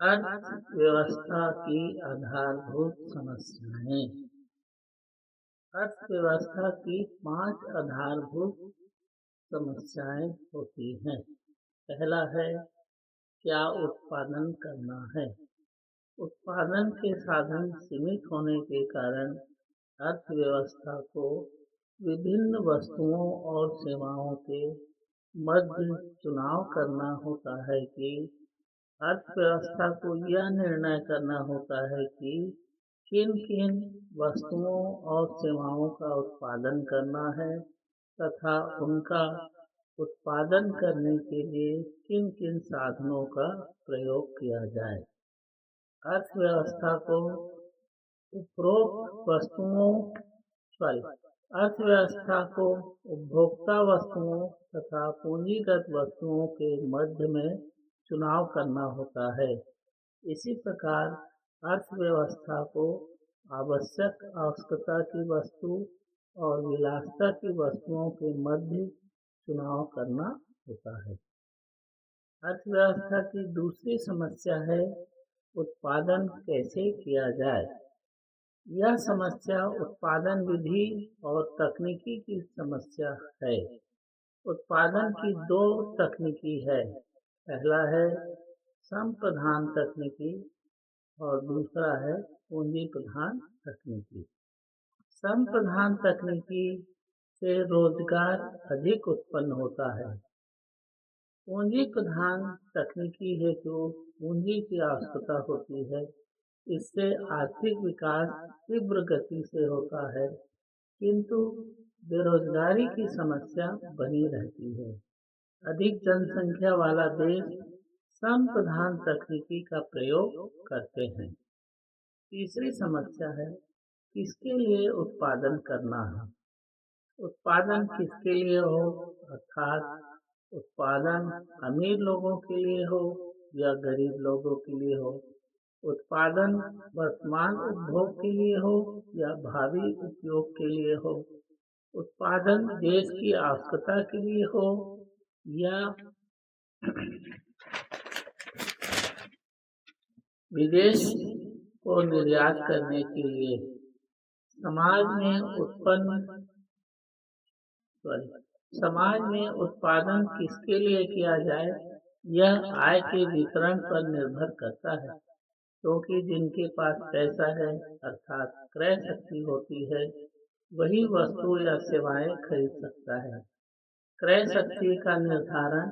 अर्थव्यवस्था की आधारभूत समस्याएं। अर्थव्यवस्था की 5 आधारभूत समस्याएं होती हैं। पहला है, क्या उत्पादन करना है। उत्पादन के साधन सीमित होने के कारण अर्थव्यवस्था को विभिन्न वस्तुओं और सेवाओं के मध्य चुनाव करना होता है कि अर्थव्यवस्था को यह निर्णय करना होता है कि किन किन वस्तुओं और सेवाओं का उत्पादन करना है तथा उनका उत्पादन करने के लिए किन किन साधनों का प्रयोग किया जाए। अर्थव्यवस्था को उपरोक्त वस्तुओं सॉरी अर्थव्यवस्था को उपभोक्ता वस्तुओं तथा पूंजीगत वस्तुओं के मध्य में चुनाव करना होता है। इसी प्रकार अर्थव्यवस्था को आवश्यक आवश्यकता की वस्तु और विलासिता की वस्तुओं के मध्य चुनाव करना होता है। अर्थव्यवस्था की दूसरी समस्या है, उत्पादन कैसे किया जाए। यह समस्या उत्पादन विधि और तकनीकी की समस्या है। उत्पादन की 2 तकनीकी है। पहला है श्रम प्रधान तकनीकी और दूसरा है पूंजी प्रधान तकनीकी। श्रम प्रधान तकनीकी से रोजगार अधिक उत्पन्न होता है। पूंजी प्रधान तकनीकी हेतु पूंजी की आवश्यकता होती है। इससे आर्थिक विकास तीव्र गति से होता है, किंतु बेरोजगारी की समस्या बनी रहती है। अधिक जनसंख्या वाला देश श्रम प्रधान तकनीकी का प्रयोग करते हैं। तीसरी समस्या है, किसके लिए उत्पादन करना है। उत्पादन किसके लिए हो, अर्थात उत्पादन अमीर लोगों के लिए हो या गरीब लोगों के लिए हो। उत्पादन वर्तमान उपभोग के लिए हो या भावी उपयोग के लिए हो। उत्पादन देश की आवश्यकता के लिए हो या विदेश को निर्यात करने के लिए। समाज में उत्पादन किसके लिए किया जाए, यह आय के वितरण पर निर्भर करता है, क्योंकि जिनके पास पैसा है अर्थात क्रय शक्ति होती है, वही वस्तु या सेवाएं खरीद सकता है। क्रय शक्ति का निर्धारण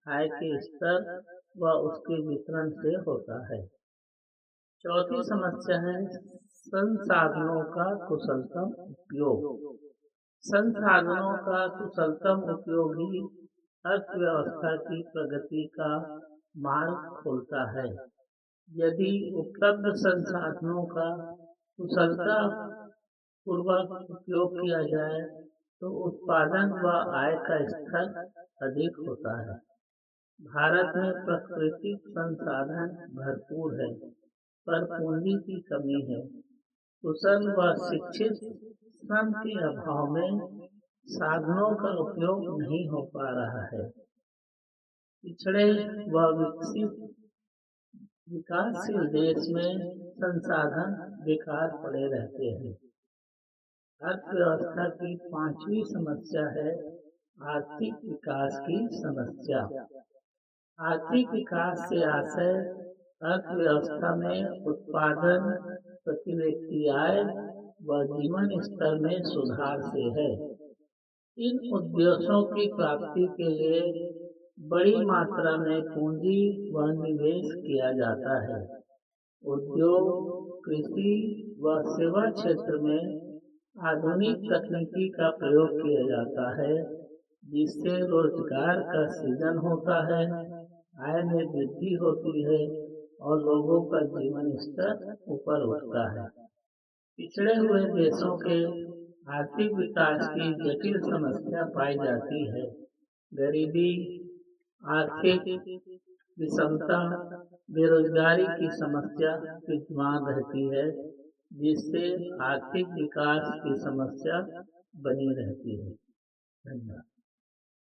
आय के स्तर व उसके वितरण से होता है। चौथी समस्या है, संसाधनों का कुशलतम उपयोग। संसाधनों का कुशलतम उपयोग ही अर्थव्यवस्था की प्रगति का मार्ग खोलता है। यदि उपलब्ध संसाधनों का कुशलता पूर्वक उपयोग किया जाए तो उत्पादन व आय का स्तर अधिक होता है। भारत में प्राकृतिक संसाधन भरपूर है, पर पूंजी की कमी है। कुशल व शिक्षित श्रम के अभाव में साधनों का उपयोग नहीं हो पा रहा है। पिछड़े व विकासशील देश में संसाधन बेकार पड़े रहते हैं। अर्थव्यवस्था की 5वीं समस्या है, आर्थिक विकास की समस्या। आर्थिक विकास से आशय अर्थव्यवस्था में उत्पादन, प्रति व्यक्ति आय व जीवन स्तर में सुधार से है। इन उद्देश्यों की प्राप्ति के लिए बड़ी मात्रा में पूंजी व निवेश किया जाता है। उद्योग, कृषि व सेवा क्षेत्र में आधुनिक तकनीकी का प्रयोग किया जाता है, जिससे रोजगार का सृजन होता है, आय में वृद्धि होती है और लोगों का जीवन स्तर ऊपर उठता है। पिछड़े हुए देशों के आर्थिक विकास की जटिल समस्या पाई जाती है। गरीबी, आर्थिक विषमता, बेरोजगारी की समस्या विद्यमान रहती है, जिससे आर्थिक विकास की समस्या बनी रहती है। धन्यवाद।